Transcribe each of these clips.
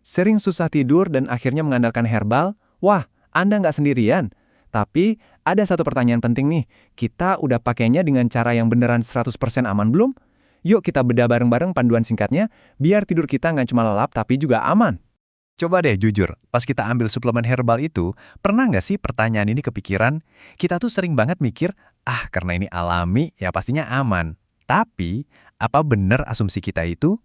Sering susah tidur dan akhirnya mengandalkan herbal? Wah, Anda nggak sendirian. Tapi, ada satu pertanyaan penting nih. Kita udah pakainya dengan cara yang beneran 100% aman belum? Yuk kita bedah bareng-bareng panduan singkatnya, biar tidur kita nggak cuma lelap tapi juga aman. Coba deh jujur, pas kita ambil suplemen herbal itu, pernah nggak sih pertanyaan ini kepikiran? Kita tuh sering banget mikir, karena ini alami, ya pastinya aman. Tapi, apa benar asumsi kita itu?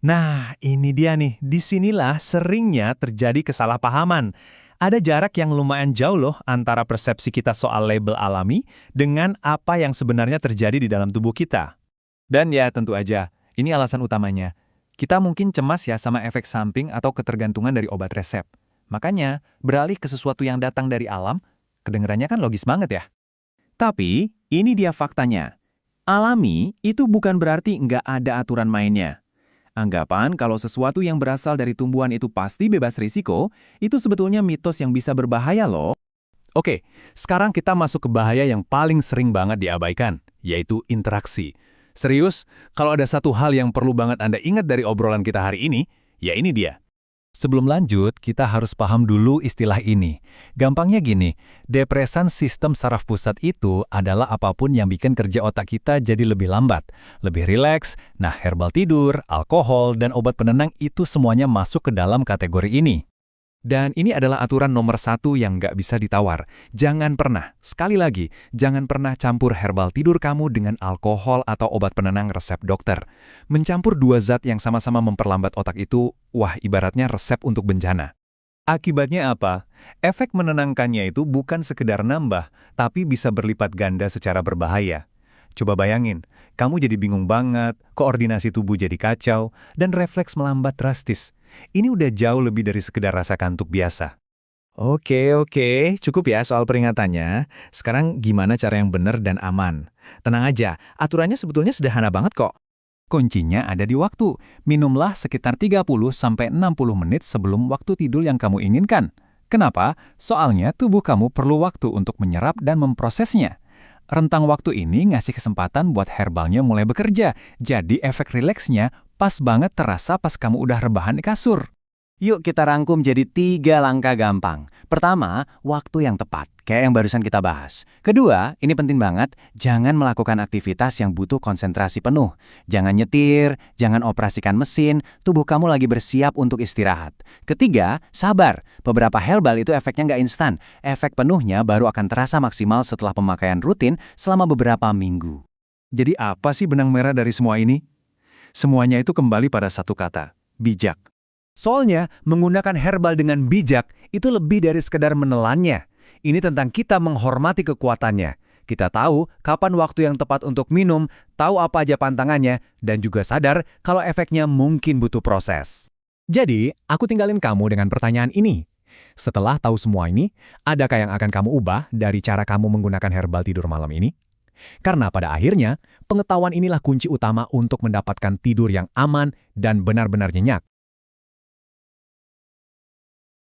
Nah, ini dia nih. Disinilah seringnya terjadi kesalahpahaman. Ada jarak yang lumayan jauh loh antara persepsi kita soal label alami dengan apa yang sebenarnya terjadi di dalam tubuh kita. Dan ya tentu aja, ini alasan utamanya. Kita mungkin cemas ya sama efek samping atau ketergantungan dari obat resep. Makanya, beralih ke sesuatu yang datang dari alam, kedengarannya kan logis banget ya. Tapi, ini dia faktanya. Alami itu bukan berarti nggak ada aturan mainnya. Anggapan kalau sesuatu yang berasal dari tumbuhan itu pasti bebas risiko, itu sebetulnya mitos yang bisa berbahaya loh. Oke, sekarang kita masuk ke bahaya yang paling sering banget diabaikan, yaitu interaksi. Serius, kalau ada satu hal yang perlu banget Anda ingat dari obrolan kita hari ini, ya ini dia. Sebelum lanjut, kita harus paham dulu istilah ini. Gampangnya gini, depresan sistem saraf pusat itu adalah apapun yang bikin kerja otak kita jadi lebih lambat, lebih rileks. Nah, herbal tidur, alkohol, dan obat penenang itu semuanya masuk ke dalam kategori ini. Dan ini adalah aturan nomor 1 yang nggak bisa ditawar. Jangan pernah, sekali lagi, jangan pernah campur herbal tidur kamu dengan alkohol atau obat penenang resep dokter. Mencampur dua zat yang sama-sama memperlambat otak itu, wah ibaratnya resep untuk bencana. Akibatnya apa? Efek menenangkannya itu bukan sekedar nambah, tapi bisa berlipat ganda secara berbahaya. Coba bayangin, kamu jadi bingung banget, koordinasi tubuh jadi kacau, dan refleks melambat drastis. Ini udah jauh lebih dari sekedar rasa kantuk biasa. Oke, cukup ya soal peringatannya. Sekarang gimana cara yang benar dan aman? Tenang aja, aturannya sebetulnya sederhana banget kok. Kuncinya ada di waktu. Minumlah sekitar 30-60 menit sebelum waktu tidur yang kamu inginkan. Kenapa? Soalnya tubuh kamu perlu waktu untuk menyerap dan memprosesnya. Rentang waktu ini ngasih kesempatan buat herbalnya mulai bekerja, jadi efek rileksnya pas banget terasa pas kamu udah rebahan di kasur. Yuk kita rangkum jadi 3 langkah gampang. Pertama, waktu yang tepat, kayak yang barusan kita bahas. Kedua, ini penting banget, jangan melakukan aktivitas yang butuh konsentrasi penuh. Jangan nyetir, jangan operasikan mesin, tubuh kamu lagi bersiap untuk istirahat. Ketiga, sabar. Beberapa herbal itu efeknya nggak instan. Efek penuhnya baru akan terasa maksimal setelah pemakaian rutin selama beberapa minggu. Jadi apa sih benang merah dari semua ini? Semuanya itu kembali pada satu kata, bijak. Soalnya, menggunakan herbal dengan bijak itu lebih dari sekedar menelannya. Ini tentang kita menghormati kekuatannya. Kita tahu kapan waktu yang tepat untuk minum, tahu apa aja pantangannya, dan juga sadar kalau efeknya mungkin butuh proses. Jadi, aku tinggalin kamu dengan pertanyaan ini. Setelah tahu semua ini, adakah yang akan kamu ubah dari cara kamu menggunakan herbal tidur malam ini? Karena pada akhirnya, pengetahuan inilah kunci utama untuk mendapatkan tidur yang aman dan benar-benar nyenyak.